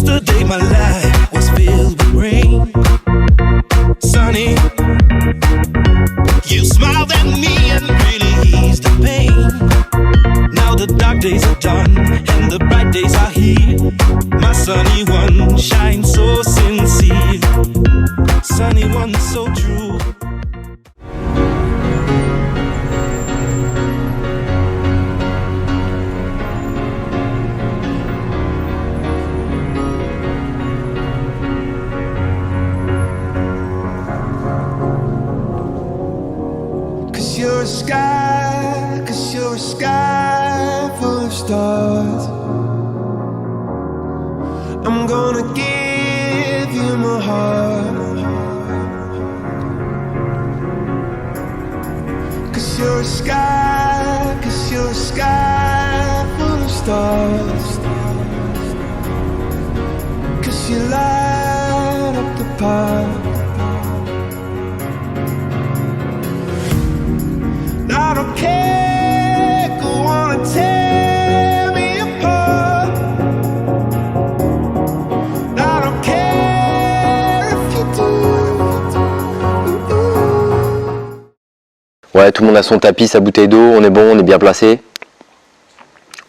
Yesterday my life was filled with rain. Sunny, you smiled at me and really eased the pain. Now the dark days are done and the bright days are here. My sunny one shines so sincere. Sunny one so true. You're a sky full of stars. I'm gonna give you my heart. 'Cause you're a sky full of stars. 'Cause you light up the path. I don't care, go on and tear me apart. I don't care if you do. Ouais, tout le monde a son tapis, sa bouteille d'eau, on est bon, on est bien placé.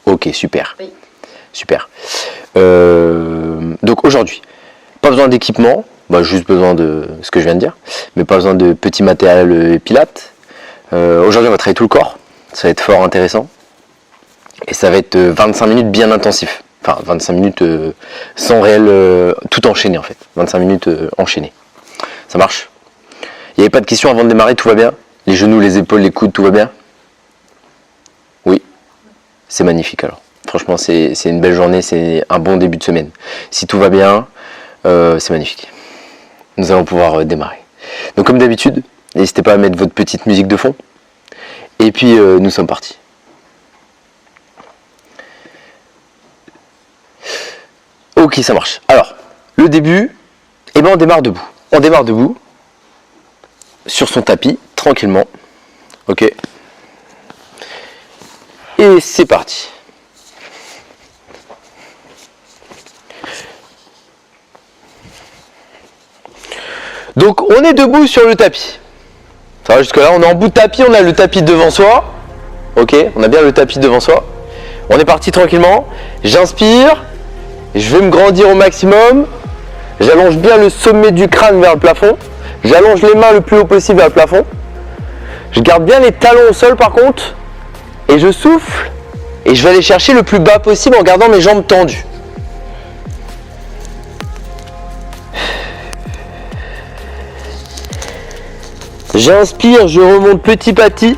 Ok, super. Oui. Super. Donc aujourd'hui, pas besoin d'équipement, bah, juste besoin de ce que je viens de dire, mais pas besoin de petits matériels pilates. Aujourd'hui on va travailler tout le corps, ça va être fort intéressant et ça va être 25 minutes bien intensif, enfin 25 minutes sans réel, tout enchaîné en fait, 25 minutes enchaînées, ça marche? Il n'y avait pas de questions avant de démarrer, tout va bien? Les genoux, les épaules, les coudes, tout va bien? Oui, c'est magnifique alors, franchement c'est une belle journée, c'est un bon début de semaine, si tout va bien, c'est magnifique, nous allons pouvoir démarrer. Donc comme d'habitude, n'hésitez pas à mettre votre petite musique de fond. Et puis nous sommes partis. Ok, ça marche. Alors, le début, eh ben on démarre debout. On démarre debout, sur son tapis, tranquillement. Ok. Et c'est parti. Donc on est debout sur le tapis. Ça va jusque là, on est en bout de tapis, on a le tapis devant soi. Ok, on a bien le tapis devant soi. On est parti tranquillement. J'inspire, je vais me grandir au maximum. J'allonge bien le sommet du crâne vers le plafond. J'allonge les mains le plus haut possible vers le plafond. Je garde bien les talons au sol par contre. Et je souffle. Et je vais aller chercher le plus bas possible en gardant mes jambes tendues. J'inspire, je remonte petit à petit,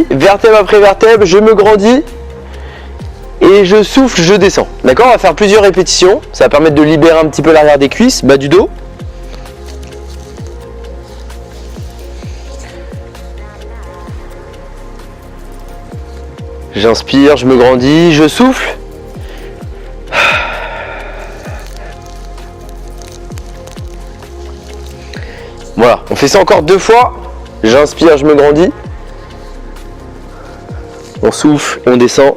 vertèbre après vertèbre, je me grandis et je souffle, je descends. D'accord, on va faire plusieurs répétitions, ça va permettre de libérer un petit peu l'arrière des cuisses, bas du dos. J'inspire, je me grandis, je souffle. Voilà, on fait ça encore 2 fois. J'inspire, je me grandis. On souffle, on descend.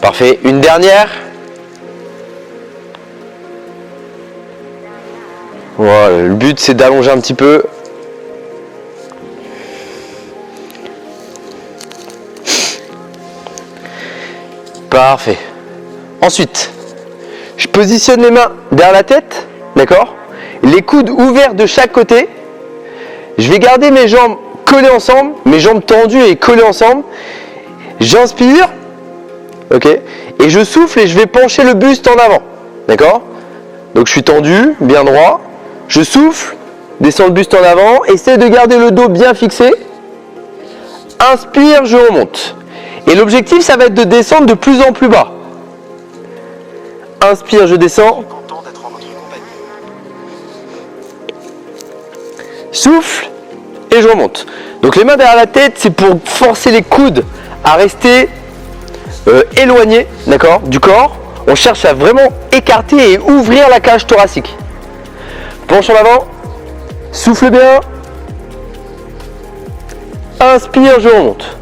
Parfait, une dernière. Voilà, le but c'est d'allonger un petit peu. Parfait. Ensuite, je positionne les mains derrière la tête, d'accord? Les coudes ouverts de chaque côté. Je vais garder mes jambes collées ensemble, mes jambes tendues et collées ensemble. J'inspire, ok? Et je souffle et je vais pencher le buste en avant, d'accord? Donc je suis tendu, bien droit. Je souffle, descends le buste en avant. Essaie de garder le dos bien fixé. Inspire, je remonte. Et l'objectif, ça va être de descendre de plus en plus bas. Inspire, je descends. Souffle et je remonte. Donc les mains derrière la tête, c'est pour forcer les coudes à rester éloignés, d'accord, du corps. On cherche à vraiment écarter et ouvrir la cage thoracique. Penche en avant. Souffle bien. Inspire, je remonte.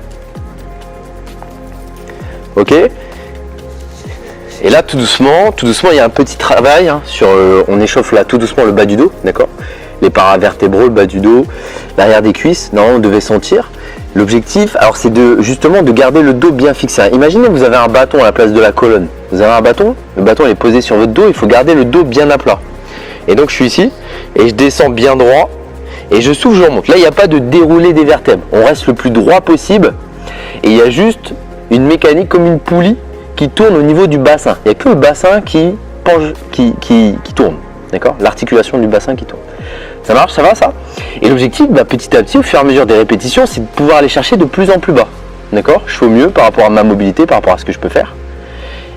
Ok. Et là, tout doucement, il y a un petit travail hein, sur. On échauffe là tout doucement le bas du dos, d'accord. Les paravertébraux, le bas du dos, l'arrière des cuisses. Non, on devait sentir. L'objectif, alors c'est justement de garder le dos bien fixé. Imaginez vous avez un bâton à la place de la colonne. Vous avez un bâton, le bâton il est posé sur votre dos, il faut garder le dos bien à plat. Et donc je suis ici et je descends bien droit et je souffle, je remonte. Là il n'y a pas de déroulé des vertèbres. On reste le plus droit possible et il y a juste une mécanique comme une poulie qui tourne au niveau du bassin. Il n'y a que le bassin qui tourne. D'accord ? L'articulation du bassin qui tourne. Ça marche, ça va ça ? Et l'objectif, petit à petit, au fur et à mesure des répétitions, c'est de pouvoir aller chercher de plus en plus bas. D'accord ? Je fais au mieux par rapport à ma mobilité, par rapport à ce que je peux faire.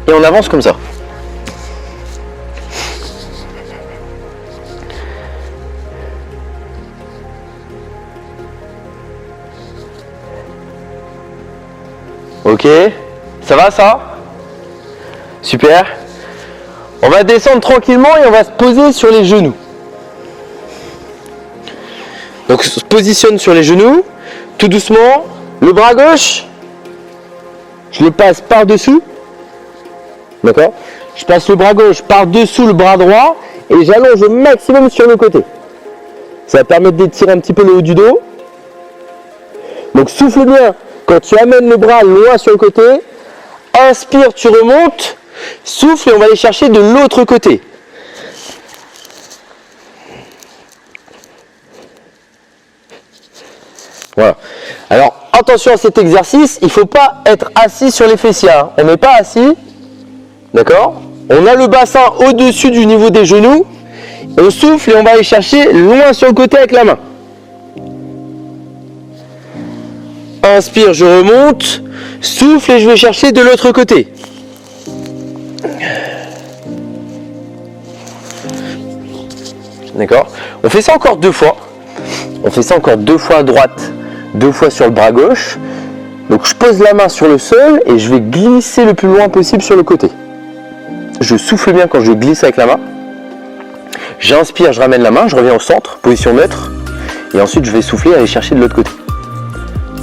Et on avance comme ça. Ok ? Ça va ça ? Super. On va descendre tranquillement et on va se poser sur les genoux. Donc on se positionne sur les genoux, tout doucement. Le bras gauche, je le passe par-dessous. D'accord ? Je passe le bras gauche par-dessous le bras droit et j'allonge au maximum sur le côté. Ça va permettre d'étirer un petit peu le haut du dos. Donc souffle bien. Quand tu amènes le bras loin sur le côté, inspire, tu remontes. Souffle et on va aller chercher de l'autre côté. Voilà. Alors attention à cet exercice, il ne faut pas être assis sur les fessiers. On n'est pas assis. D'accord ? On a le bassin au-dessus du niveau des genoux. On souffle et on va aller chercher loin sur le côté avec la main. Inspire, je remonte. Souffle et je vais chercher de l'autre côté. D'accord ? On fait ça encore 2 fois. On fait ça encore 2 fois à droite, 2 fois sur le bras gauche. Donc je pose la main sur le sol et je vais glisser le plus loin possible sur le côté. Je souffle bien quand je glisse avec la main. J'inspire, je ramène la main, je reviens au centre, position neutre. Et ensuite je vais souffler et aller chercher de l'autre côté.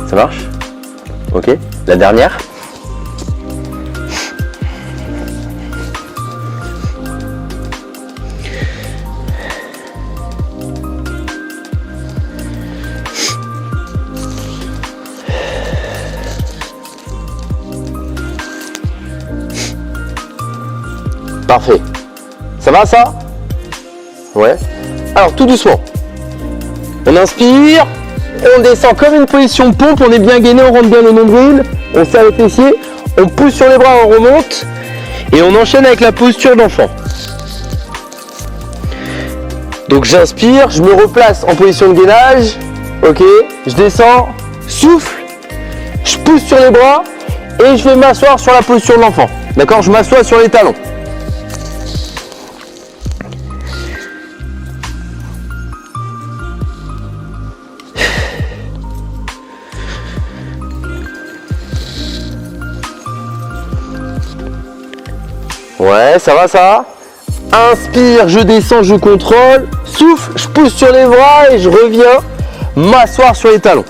Ça marche ? Ok ? La dernière. Parfait. Ça va ça ? Ouais. Alors tout doucement. On inspire, on descend comme une position pompe, on est bien gainé, on rentre bien le nombril, on serre les fessiers, on pousse sur les bras, on remonte et on enchaîne avec la posture d'enfant. Donc j'inspire, je me replace en position de gainage, ok, je descends, souffle, je pousse sur les bras et je vais m'asseoir sur la posture de l'enfant. D'accord ? Je m'assois sur les talons. Ouais, ça va ça ? Inspire, je descends, je contrôle. Souffle, je pousse sur les bras et je reviens m'asseoir sur les talons.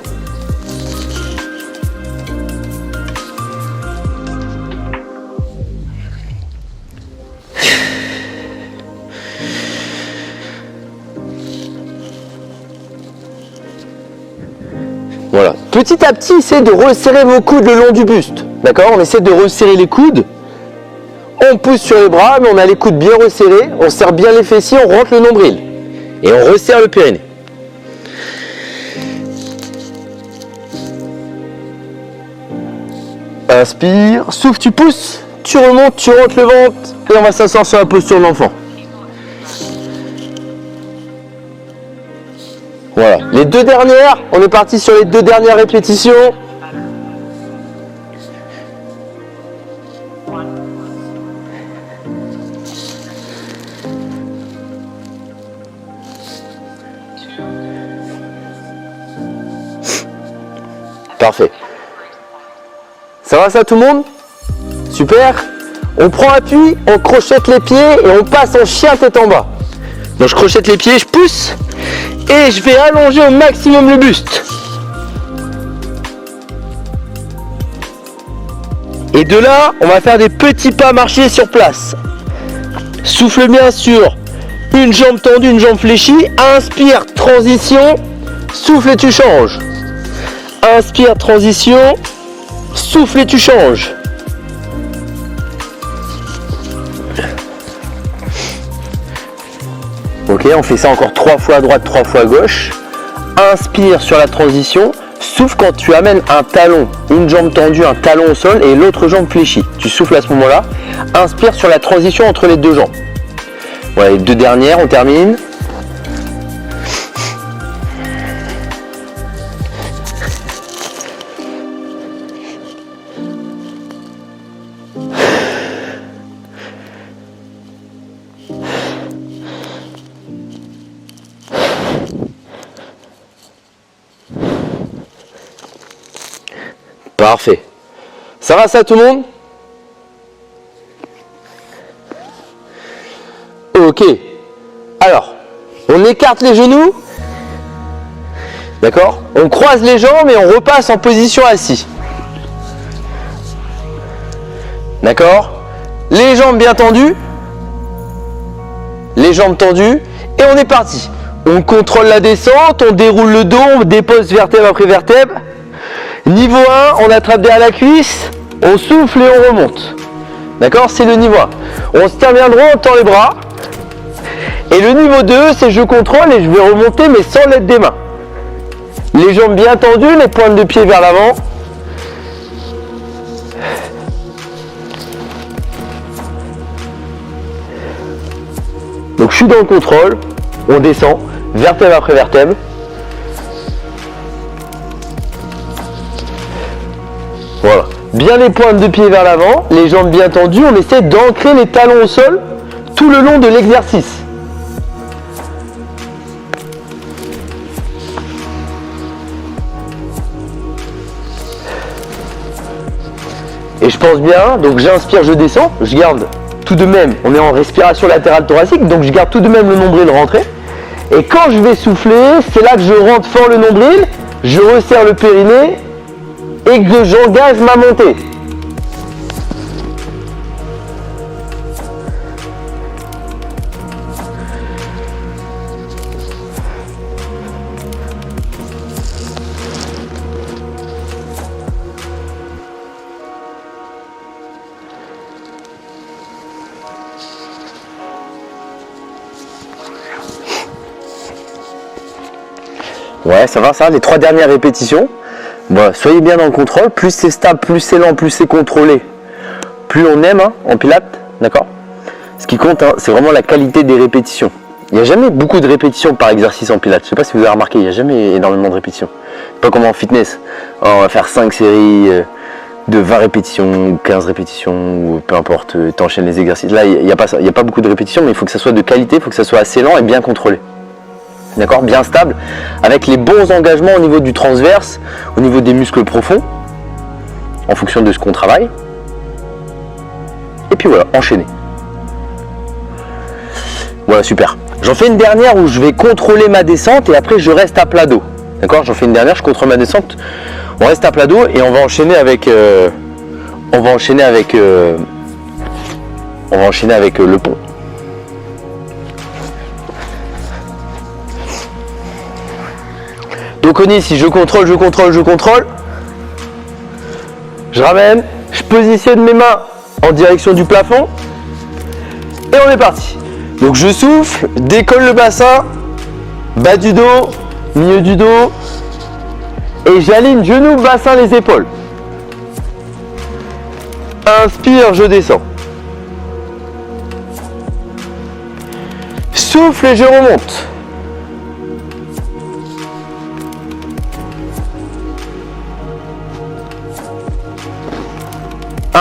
Voilà. Petit à petit, essayez de resserrer vos coudes le long du buste. D'accord ? On essaie de resserrer les coudes. On pousse sur les bras, mais on a les coudes bien resserrés. On serre bien les fessiers, on rentre le nombril. Et on resserre le périnée. Inspire, souffle, tu pousses, tu remontes, tu rentres le ventre. Et on va s'asseoir sur la posture de l'enfant. Voilà. Les 2 dernières, on est parti sur les 2 dernières répétitions. Parfait. Ça va ça tout le monde ? Super. On prend appui, on crochette les pieds et on passe en chien tête en bas. Donc je crochette les pieds, je pousse et je vais allonger au maximum le buste. Et de là, on va faire des petits pas marchés sur place. Souffle bien sur une jambe tendue, une jambe fléchie. Inspire, transition. Souffle et tu changes. Inspire, transition. Souffle et tu changes. Ok, on fait ça encore 3 fois à droite, 3 fois à gauche. Inspire sur la transition. Souffle quand tu amènes un talon, une jambe tendue, un talon au sol et l'autre jambe fléchie. Tu souffles à ce moment-là. Inspire sur la transition entre les deux jambes. Voilà, les deux dernières, on termine. Parfait. Ça va ça tout le monde? Ok. Alors, on écarte les genoux. D'accord? On croise les jambes et on repasse en position assis. D'accord? Les jambes bien tendues. Les jambes tendues. Et on est parti. On contrôle la descente, on déroule le dos, on dépose vertèbre après vertèbre. Niveau 1, on attrape derrière la cuisse, on souffle et on remonte. D'accord? C'est le niveau 1. On se tient bien droit, on tend les bras. Et le niveau 2, c'est je contrôle et je vais remonter mais sans l'aide des mains. Les jambes bien tendues, les pointes de pied vers l'avant. Donc je suis dans le contrôle, on descend, vertèbre après vertèbre. Voilà. Bien les pointes de pied vers l'avant, les jambes bien tendues, on essaie d'ancrer les talons au sol tout le long de l'exercice. Et je pense bien, donc j'inspire, je descends, je garde tout de même, on est en respiration latérale thoracique, donc je garde tout de même le nombril rentré. Et quand je vais souffler, c'est là que je rentre fort le nombril, je resserre le périnée et que j'engage ma montée. Ouais, ça va ça, les 3 dernières répétitions. Bon, soyez bien dans le contrôle, plus c'est stable, plus c'est lent, plus c'est contrôlé, plus on aime en pilates, d'accord? Ce qui compte, c'est vraiment la qualité des répétitions. Il n'y a jamais beaucoup de répétitions par exercice en pilates. Je ne sais pas si vous avez remarqué, il n'y a jamais énormément de répétitions. Pas comme en fitness. Alors, on va faire 5 séries de 20 répétitions, 15 répétitions, ou peu importe, t'enchaînes les exercices. Là, il n'y a pas ça. Il n'y a pas beaucoup de répétitions, mais il faut que ça soit de qualité, il faut que ça soit assez lent et bien contrôlé. D'accord, bien stable, avec les bons engagements au niveau du transverse, au niveau des muscles profonds, en fonction de ce qu'on travaille. Et puis voilà, enchaîner. Voilà, super. J'en fais une dernière où je vais contrôler ma descente et après je reste à plat dos. D'accord, j'en fais une dernière, je contrôle ma descente. On reste à plat dos et on va enchaîner avec, le pont. Donc on est ici, je contrôle, je ramène, je positionne mes mains en direction du plafond et on est parti. Donc je souffle, décolle le bassin, bas du dos, milieu du dos et j'aligne genoux, bassin, les épaules. Inspire, je descends. Souffle et je remonte.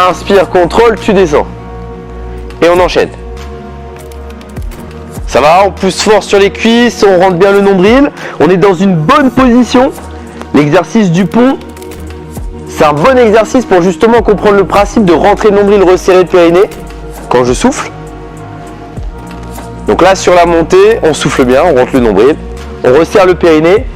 Inspire, contrôle, tu descends. Et on enchaîne. Ça va, on pousse fort sur les cuisses, on rentre bien le nombril. On est dans une bonne position. L'exercice du pont, c'est un bon exercice pour justement comprendre le principe de rentrer le nombril, resserrer le périnée quand je souffle. Donc là, sur la montée, on souffle bien, on rentre le nombril, on resserre le périnée.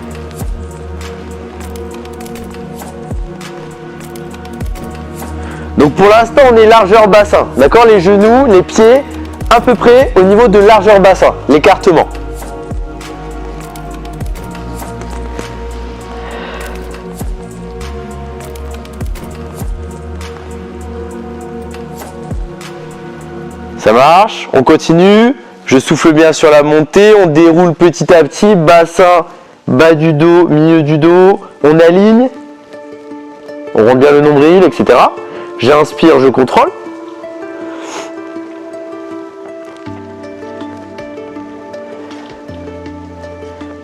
Donc pour l'instant, on est largeur bassin. D'accord? Les genoux, les pieds, à peu près au niveau de largeur bassin, l'écartement. Ça marche, on continue. Je souffle bien sur la montée, on déroule petit à petit, bassin, bas du dos, milieu du dos, on aligne, on rentre bien le nombril, etc. J'inspire, je contrôle.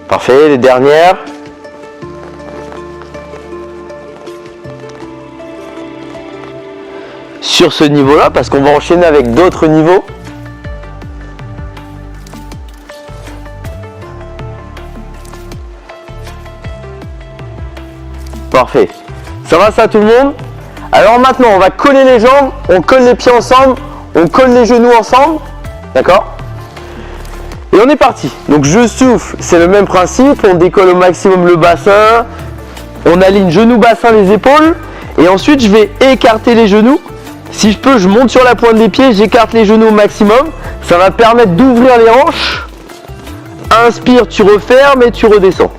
Parfait, les dernières. Sur ce niveau-là, parce qu'on va enchaîner avec d'autres niveaux. Parfait. Ça va ça tout le monde? Alors maintenant, on va coller les jambes, on colle les pieds ensemble, on colle les genoux ensemble. D'accord? Et on est parti. Donc je souffle, c'est le même principe, on décolle au maximum le bassin, on aligne genoux, bassin, les épaules. Et ensuite, je vais écarter les genoux. Si je peux, je monte sur la pointe des pieds, j'écarte les genoux au maximum. Ça va permettre d'ouvrir les hanches. Inspire, tu refermes et tu redescends.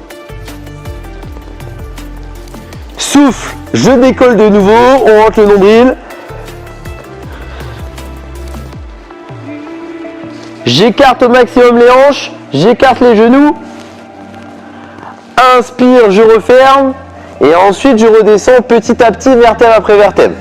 Souffle, je décolle de nouveau, on rentre le nombril. J'écarte au maximum les hanches, j'écarte les genoux. Inspire, je referme. Et ensuite, je redescends petit à petit, vertèbre après vertèbre.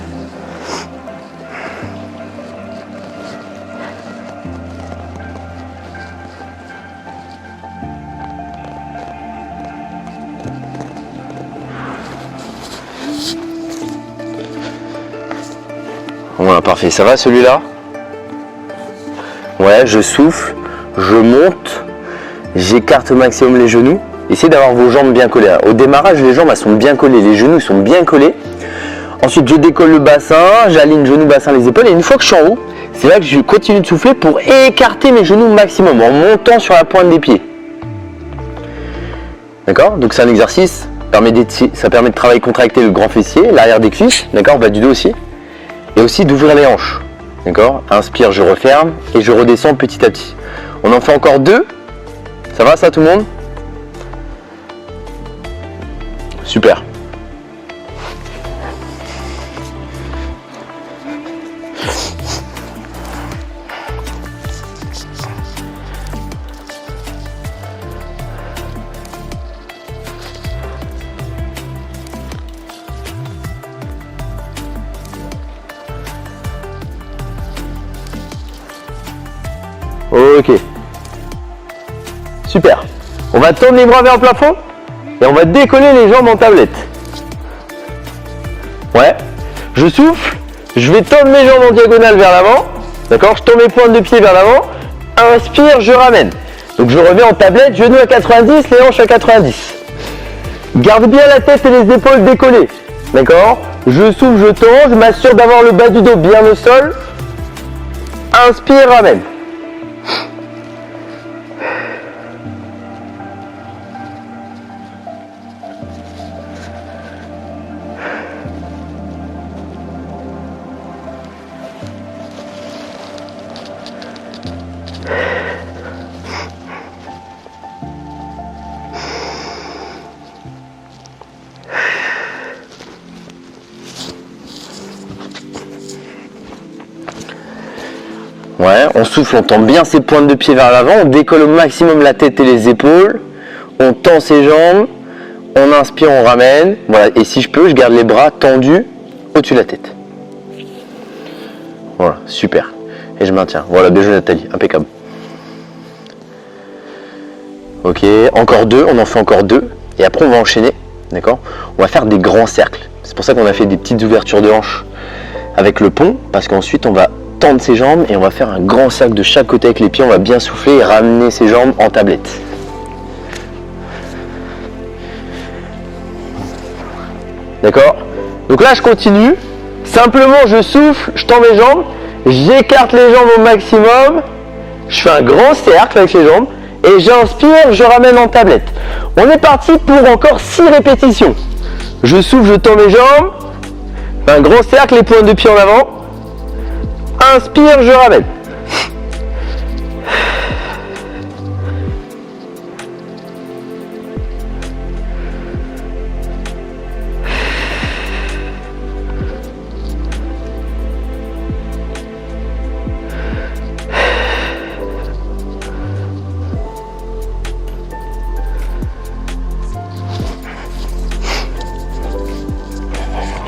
Voilà, parfait. Ça va celui-là? Ouais, je souffle, je monte, j'écarte au maximum les genoux. Essayez d'avoir vos jambes bien collées. Au démarrage, les jambes elles sont bien collées, les genoux sont bien collés. Ensuite, je décolle le bassin, j'aligne genoux, bassin, les épaules. Et une fois que je suis en haut, c'est là que je continue de souffler pour écarter mes genoux au maximum en montant sur la pointe des pieds. D'accord? Donc c'est un exercice, ça permet de travailler contracter le grand fessier, l'arrière des cuisses, d'accord, bas du dos aussi. Et aussi d'ouvrir les hanches. D'accord? Inspire, je referme et je redescends petit à petit. On en fait encore 2. Ça va ça tout le monde? Super. Ok. Super. On va tendre les bras vers le plafond et on va décoller les jambes en tablette. Ouais. Je souffle. Je vais tendre mes jambes en diagonale vers l'avant. D'accord? Je tends mes pointes de pied vers l'avant. Inspire, je ramène. Donc je reviens en tablette, genoux à 90, les hanches à 90. Garde bien la tête et les épaules décollées. D'accord? Je souffle, je tends, je m'assure d'avoir le bas du dos bien au sol. Inspire, ramène. Ouais, on souffle, on tend bien ses pointes de pied vers l'avant, on décolle au maximum la tête et les épaules, on tend ses jambes, on inspire, on ramène, voilà, et si je peux, je garde les bras tendus au-dessus de la tête. Voilà, super. Et je maintiens. Voilà, bien joué Nathalie, impeccable. Ok, encore 2, on en fait encore 2, et après on va enchaîner, d'accord? On va faire des grands cercles. C'est pour ça qu'on a fait des petites ouvertures de hanches avec le pont, parce qu'ensuite on va tendre ses jambes et on va faire un grand cercle de chaque côté avec les pieds, on va bien souffler et ramener ses jambes en tablette. D'accord? Donc là je continue, simplement je souffle, je tends mes jambes, j'écarte les jambes au maximum, je fais un grand cercle avec les jambes et j'inspire, je ramène en tablette. On est parti pour encore 6 répétitions. Je souffle, je tends mes jambes, Un gros cercle, les pointes de pied en avant. Inspire, je ramène.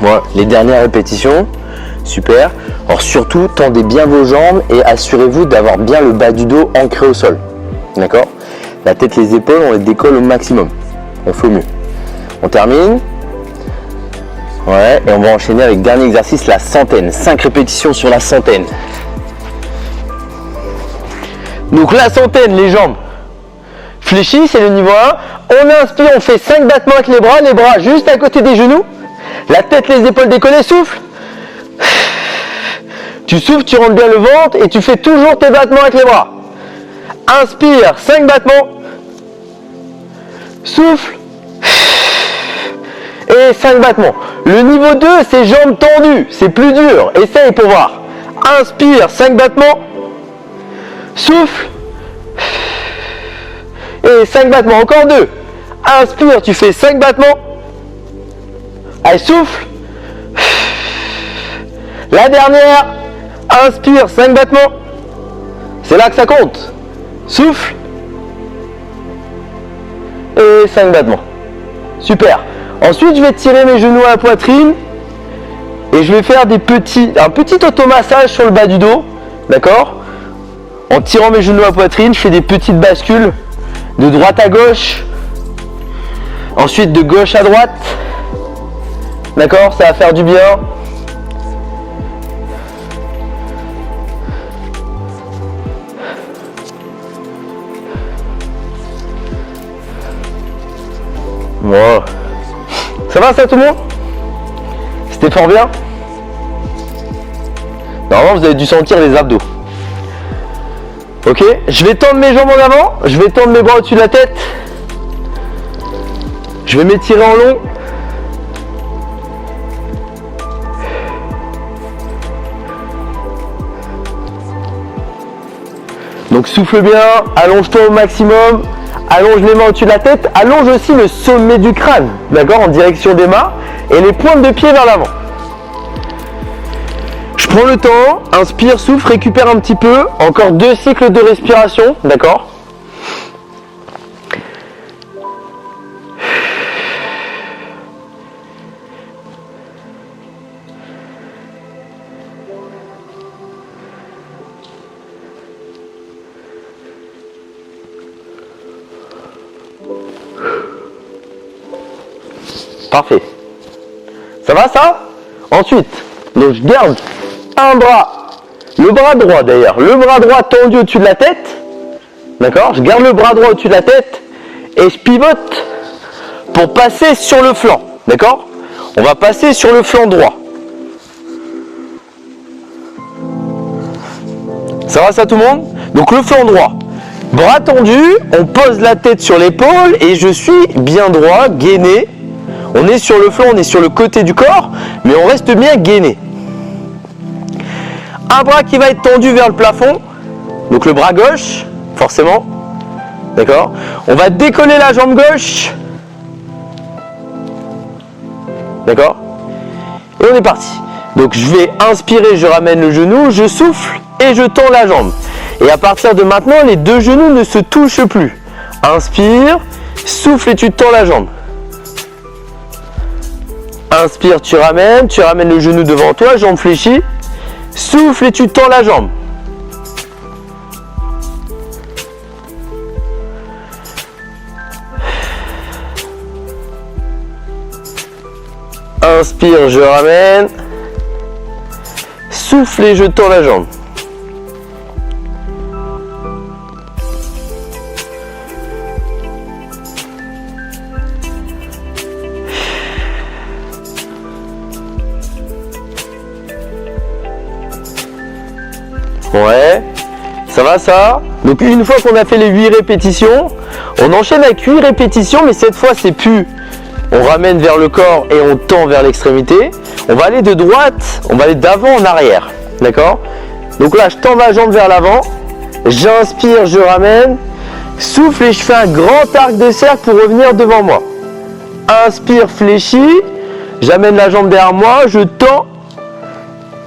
Voilà, les dernières répétitions, super. Alors surtout, tendez bien vos jambes et assurez-vous d'avoir bien le bas du dos ancré au sol. D'accord? La tête, les épaules, on les décolle au maximum. On fait au mieux. On termine. Ouais, et on va enchaîner avec dernier exercice, la centaine. 5 répétitions sur la centaine. Donc la centaine, les jambes fléchies, c'est le niveau 1. On inspire, on fait 5 battements avec les bras juste à côté des genoux. La tête, les épaules décollées, souffle. Tu souffles, tu rentres bien le ventre et tu fais toujours tes battements avec les bras. Inspire, 5 battements. Souffle. Et 5 battements. Le niveau 2, c'est jambes tendues. C'est plus dur. Essaye pour voir. Inspire, 5 battements. Souffle. Et 5 battements. Encore 2. Inspire, tu fais 5 battements. Allez, souffle. La dernière. Inspire, 5 battements. C'est là que ça compte. Souffle. Et 5 battements. Super. Ensuite, je vais tirer mes genoux à la poitrine. Et je vais faire un petit automassage sur le bas du dos. D'accord? En tirant mes genoux à la poitrine, je fais des petites bascules de droite à gauche. Ensuite, de gauche à droite. D'accord? Ça va faire du bien. Bon. Ça va ça tout le monde? C'était fort bien? Normalement vous avez dû sentir les abdos. Ok, je vais tendre mes jambes en avant, je vais tendre mes bras au-dessus de la tête. Je vais m'étirer en long. Donc souffle bien, allonge-toi au maximum. Allonge les mains au-dessus de la tête, allonge aussi le sommet du crâne, d'accord, en direction des mains, et les pointes de pied vers l'avant. Je prends le temps, inspire, souffle, récupère un petit peu, encore 2 cycles de respiration, d'accord. Parfait. Ça va ça? Ensuite, donc je garde un bras, le bras droit d'ailleurs, le bras droit tendu au-dessus de la tête. D'accord? Je garde le bras droit au-dessus de la tête et je pivote pour passer sur le flanc. D'accord? On va passer sur le flanc droit. Ça va ça tout le monde? Donc le flanc droit. Bras tendu, on pose la tête sur l'épaule et je suis bien droit, gainé. On est sur le flanc, on est sur le côté du corps, mais on reste bien gainé. Un bras qui va être tendu vers le plafond, donc le bras gauche, forcément. D'accord? On va décoller la jambe gauche. D'accord? Et on est parti. Donc je vais inspirer, je ramène le genou, je souffle et je tends la jambe. Et à partir de maintenant, les 2 genoux ne se touchent plus. Inspire, souffle et tu tends la jambe. Inspire, tu ramènes le genou devant toi, jambe fléchie. Souffle et tu tends la jambe. Inspire, je ramène. Souffle et je tends la jambe. Ouais, ça va ça? Donc une fois qu'on a fait les 8 répétitions, on enchaîne avec 8 répétitions, mais cette fois c'est plus on ramène vers le corps et on tend vers l'extrémité. On va aller de droite, on va aller d'avant en arrière, d'accord? Donc là, je tends ma jambe vers l'avant, j'inspire, je ramène, souffle et je fais un grand arc de cercle pour revenir devant moi. Inspire, fléchis, j'amène la jambe derrière moi, je tends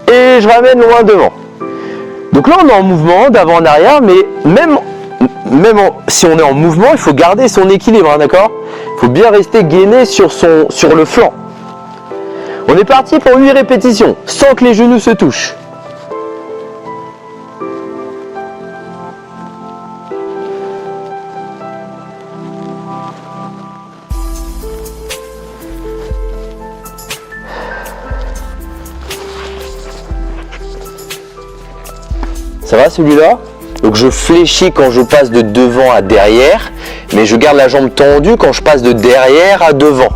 et je ramène loin devant. Donc là, on est en mouvement d'avant en arrière, mais même si on est en mouvement, il faut garder son équilibre, hein, d'accord? Il faut bien rester gainé sur le flanc. On est parti pour 8 répétitions, sans que les genoux se touchent. Ça va celui-là? Donc je fléchis quand je passe de devant à derrière, mais je garde la jambe tendue quand je passe de derrière à devant.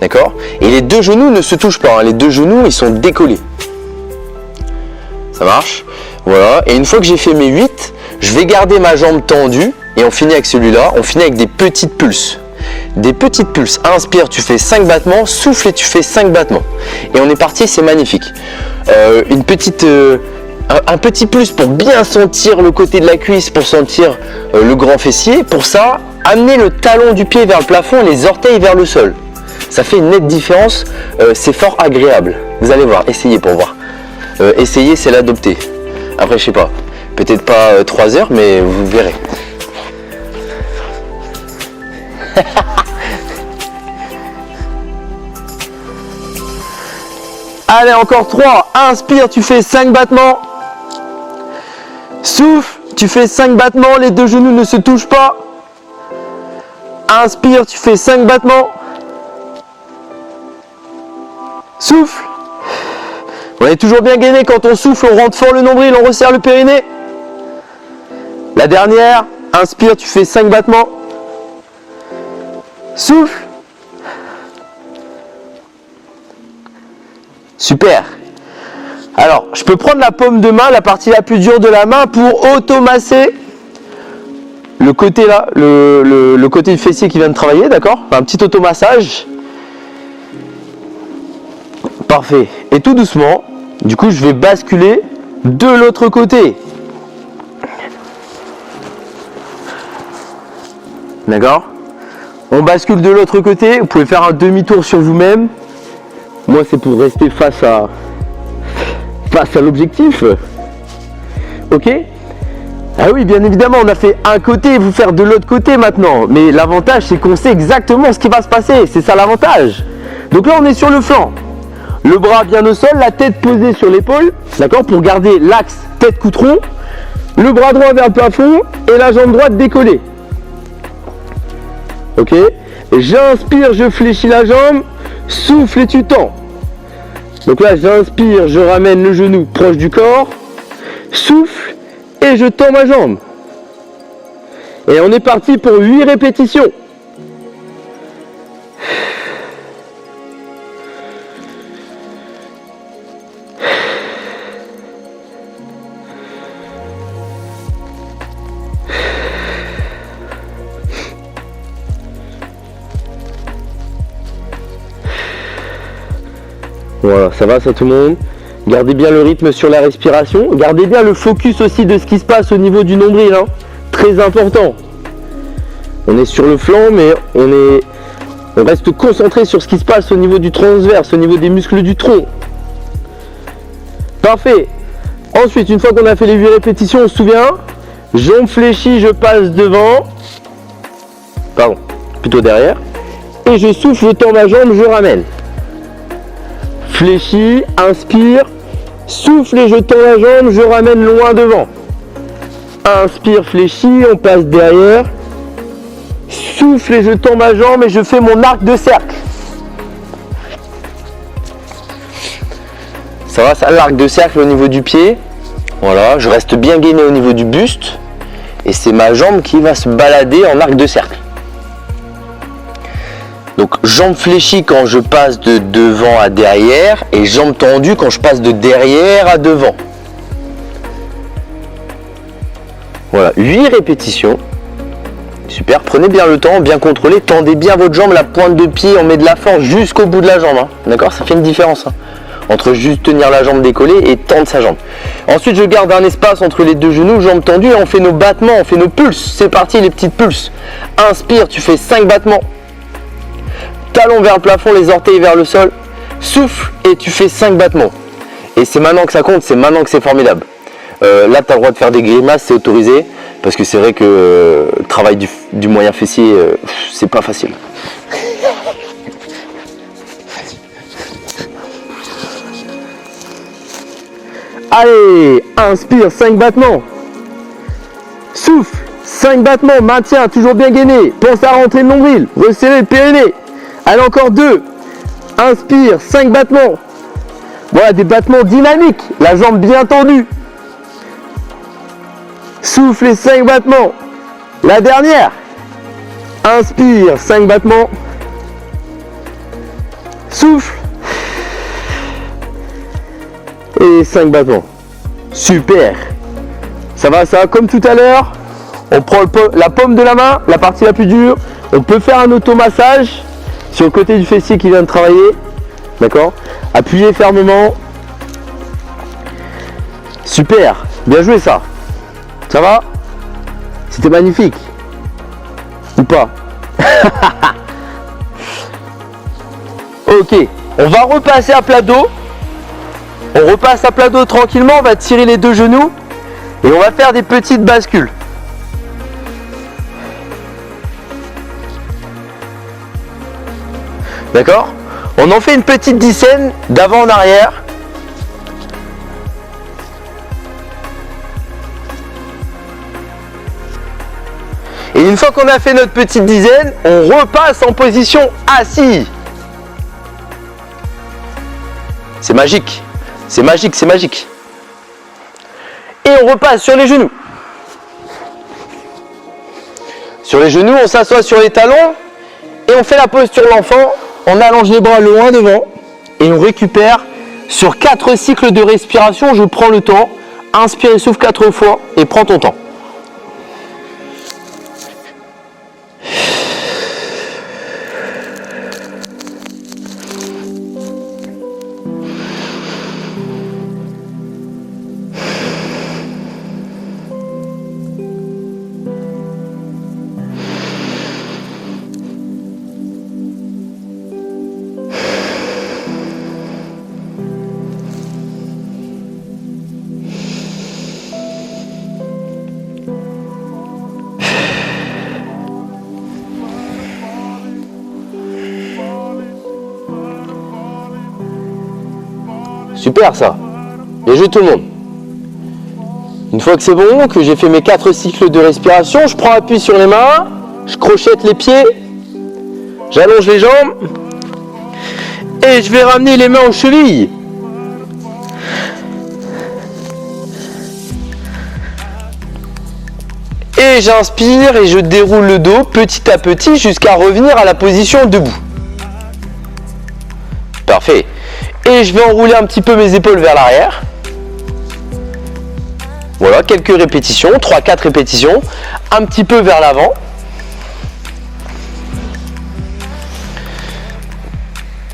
D'accord? Et les deux genoux ne se touchent pas, hein. Les deux genoux ils sont décollés. Ça marche? Voilà. Et une fois que j'ai fait mes 8, je vais garder ma jambe tendue et on finit avec celui-là. On finit avec des petites pulses. Des petites pulses. Inspire, tu fais 5 battements. Souffle et tu fais 5 battements. Et on est parti, c'est magnifique. Un petit plus pour bien sentir le côté de la cuisse, pour sentir le grand fessier. Pour ça, amenez le talon du pied vers le plafond et les orteils vers le sol. Ça fait une nette différence, c'est fort agréable. Vous allez voir, essayez pour voir. Essayez, c'est l'adopter. Après, je sais pas, peut-être pas 3 heures, mais vous verrez. Allez, encore 3. Inspire, tu fais 5 battements. Souffle, tu fais 5 battements, les deux genoux ne se touchent pas. Inspire, tu fais 5 battements. Souffle. On est toujours bien gainé quand on souffle, on rentre fort le nombril, on resserre le périnée. La dernière, inspire, tu fais 5 battements. Souffle. Super. Alors, je peux prendre la paume de main, la partie la plus dure de la main, pour auto-masser le côté là, le côté du fessier qui vient de travailler, d'accord? Un petit automassage. Parfait. Et tout doucement, du coup, je vais basculer de l'autre côté. D'accord? On bascule de l'autre côté. Vous pouvez faire un demi-tour sur vous-même. Moi, c'est pour rester face à l'objectif. Ok? Ah oui, bien évidemment, on a fait un côté, vous faire de l'autre côté maintenant. Mais l'avantage, c'est qu'on sait exactement ce qui va se passer. C'est ça l'avantage. Donc là, on est sur le flanc. Le bras bien au sol, la tête posée sur l'épaule. D'accord? Pour garder l'axe tête-cou-tronc. Le bras droit vers le plafond et la jambe droite décollée. Ok? J'inspire, je fléchis la jambe. Souffle et tu tends. Donc là, j'inspire, je ramène le genou proche du corps. Souffle et je tends ma jambe. Et on est parti pour 8 répétitions. Voilà, ça va ça tout le monde? Gardez bien le rythme sur la respiration. Gardez bien le focus aussi de ce qui se passe au niveau du nombril, hein. Très important. On est sur le flanc, mais on reste concentré sur ce qui se passe au niveau du transverse, au niveau des muscles du tronc. Parfait. Ensuite, une fois qu'on a fait les 8 répétitions, on se souvient, jambes fléchies, je passe devant. Pardon, plutôt derrière. Et je souffle, je tends ma jambe, je ramène. Fléchis, inspire, souffle et je tends la jambe, je ramène loin devant. Inspire, fléchis, on passe derrière. Souffle et je tends ma jambe et je fais mon arc de cercle. Ça va, ça, l'arc de cercle au niveau du pied. Voilà, je reste bien gainé au niveau du buste. Et c'est ma jambe qui va se balader en arc de cercle. Donc jambes fléchies quand je passe de devant à derrière et jambes tendues quand je passe de derrière à devant. Voilà, 8 répétitions Super, prenez bien le temps, bien contrôlé, tendez bien votre jambe, la pointe de pied, on met de la force jusqu'au bout de la jambe, hein. D'accord? Ça fait une différence, hein, entre juste tenir la jambe décollée et tendre sa jambe. Ensuite, je garde un espace entre les deux genoux, jambes tendues, et on fait nos battements, on fait nos pulses. C'est parti, les petites pulses. Inspire, tu fais 5 battements. Talon vers le plafond, les orteils vers le sol. Souffle et tu fais 5 battements. Et c'est maintenant que ça compte, c'est maintenant que c'est formidable. Là, tu as le droit de faire des grimaces, c'est autorisé. Parce que c'est vrai que le travail du moyen fessier, c'est pas facile. Allez, inspire, 5 battements. Souffle, 5 battements, maintiens, toujours bien gainé. Pense à rentrer le nombril, resserrer le périnée. Allez, encore 2. Inspire, 5 battements. Voilà, des battements dynamiques, la jambe bien tendue. Souffle les 5 battements. La dernière. Inspire, 5 battements. Souffle. Et 5 battements. Super. Ça va comme tout à l'heure. On prend la paume de la main, la partie la plus dure. On peut faire un automassage sur le côté du fessier qui vient de travailler. D'accord? Appuyez fermement. Super. Bien joué ça. Ça va? C'était magnifique. Ou pas? Ok. On va repasser à plat dos. On repasse à plat dos tranquillement. On va tirer les deux genoux. Et on va faire des petites bascules. D'accord? On en fait une petite dizaine d'avant en arrière. Et une fois qu'on a fait notre petite dizaine, on repasse en position assis. C'est magique. C'est magique, c'est magique. Et on repasse sur les genoux. Sur les genoux, on s'assoit sur les talons et on fait la posture de l'enfant. On allonge les bras loin devant et on récupère sur 4 cycles de respiration. Je prends le temps. Inspire et souffle 4 fois et prends ton temps. Super ça. Bien joué tout le monde. Une fois que c'est bon, que j'ai fait mes 4 cycles de respiration, je prends appui sur les mains, je crochette les pieds, j'allonge les jambes et je vais ramener les mains aux chevilles. Et j'inspire et je déroule le dos petit à petit jusqu'à revenir à la position debout. Parfait. Et je vais enrouler un petit peu mes épaules vers l'arrière. Voilà, quelques répétitions, 3-4 répétitions. Un petit peu vers l'avant.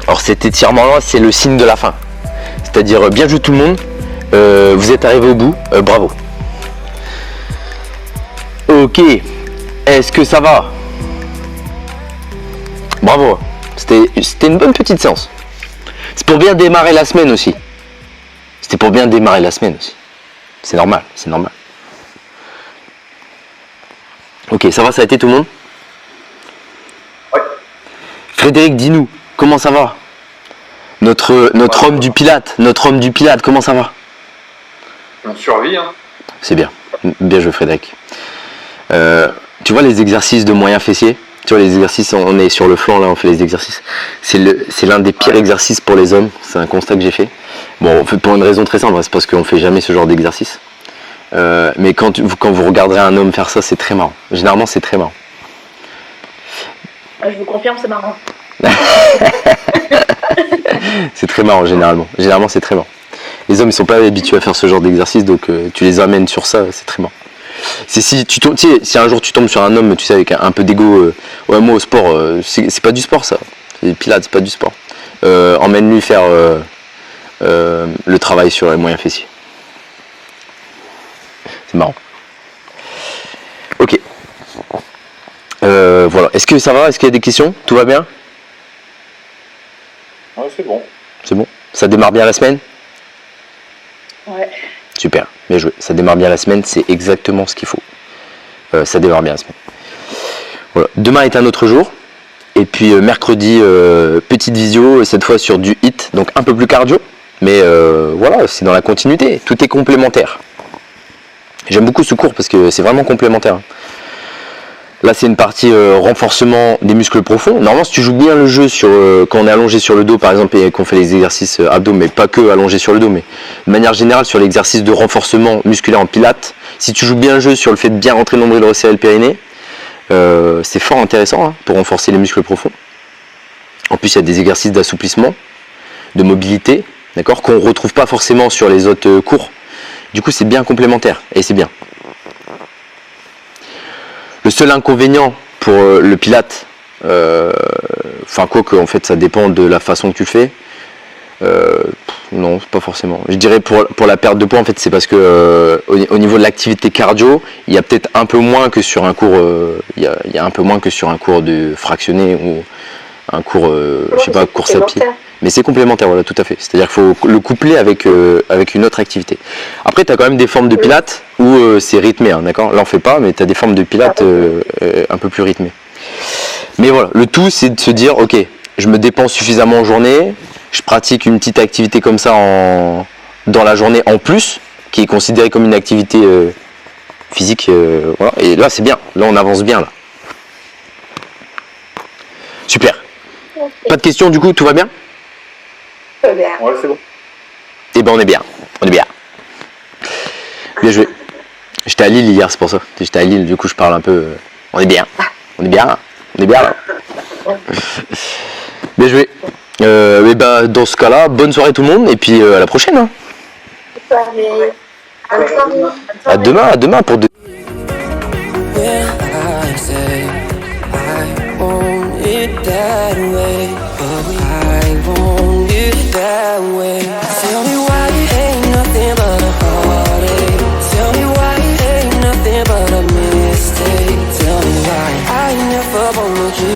Alors cet étirement-là, c'est le signe de la fin. C'est-à-dire, bien joué tout le monde. Vous êtes arrivé au bout. Bravo. Ok. Est-ce que ça va? Bravo. C'était une bonne petite séance. C'est pour bien démarrer la semaine aussi. C'était pour bien démarrer la semaine aussi. C'est normal, c'est normal. Ok, ça va, ça a été tout le monde? Ouais. Frédéric, dis-nous, comment ça va? Notre homme du Pilate, comment ça va? On survit, hein. C'est bien, bien joué Frédéric. Tu vois les exercices de moyen fessier? Tu vois les exercices, on est sur le flanc là, on fait les exercices. C'est l'un des pires exercices pour les hommes, c'est un constat que j'ai fait. Bon, pour une raison très simple, c'est parce qu'on fait jamais ce genre d'exercice. Mais quand vous regarderez un homme faire ça, c'est très marrant. Généralement, c'est très marrant. Je vous confirme, c'est marrant. C'est très marrant généralement. Généralement, c'est très marrant. Les hommes, ils sont pas habitués à faire ce genre d'exercice, donc tu les amènes sur ça, c'est très marrant. C'est si tu tombes, tu sais, si un jour tu tombes sur un homme, tu sais, avec un peu d'ego, ouais, moi au sport, c'est pas du sport ça. Les pilates, c'est pas du sport. Emmène-lui faire le travail sur les moyens fessiers. C'est marrant. Ok. Voilà. Est-ce que ça va? Est-ce qu'il y a des questions? Tout va bien? Ouais, c'est bon. C'est bon? Ça démarre bien la semaine? Ouais. Super, bien joué. Ça démarre bien la semaine, c'est exactement ce qu'il faut. Ça démarre bien la semaine. Voilà. Demain est un autre jour. Et puis mercredi, petite visio, cette fois sur du HIIT, donc un peu plus cardio. Mais voilà, c'est dans la continuité. Tout est complémentaire. J'aime beaucoup ce cours parce que c'est vraiment complémentaire. Là, c'est une partie renforcement des muscles profonds. Normalement, si tu joues bien le jeu sur quand on est allongé sur le dos, par exemple, et qu'on fait les exercices abdos, mais pas que allongé sur le dos, mais de manière générale sur l'exercice de renforcement musculaire en pilates, si tu joues bien le jeu sur le fait de bien rentrer le nombril, resserrer le périnée, c'est fort intéressant pour renforcer les muscles profonds. En plus, il y a des exercices d'assouplissement, de mobilité, d'accord, qu'on ne retrouve pas forcément sur les autres cours. Du coup, c'est bien complémentaire et c'est bien. Le seul inconvénient pour le pilate, enfin quoi que en fait ça dépend de la façon que tu le fais. Non, pas forcément. Je dirais pour la perte de poids en fait c'est parce que au niveau de l'activité cardio, il y a peut-être un peu moins que sur un cours, il y a un peu moins que sur un cours de fractionné ou un cours, je sais pas, course à pied. Mais c'est complémentaire, voilà, tout à fait. C'est-à-dire qu'il faut le coupler avec une autre activité. Après, tu as quand même des formes de pilates où c'est rythmé, hein, d'accord? Là, on fait pas, mais tu as des formes de pilates un peu plus rythmées. Mais voilà, le tout, c'est de se dire, ok, je me dépense suffisamment en journée, je pratique une petite activité comme ça dans la journée en plus, qui est considérée comme une activité physique, voilà. Et là, c'est bien. Là, on avance bien, là. Super. Pas de questions, du coup, tout va bien? Très bien. Ouais, c'est bon. Eh ben on est bien, bien joué. J'étais à Lille hier, c'est pour ça. J'étais à Lille, du coup je parle un peu. On est bien là. Bien joué. Et ben dans ce cas-là, bonne soirée tout le monde et puis à la prochaine. Hein. Bonne soirée. À demain pour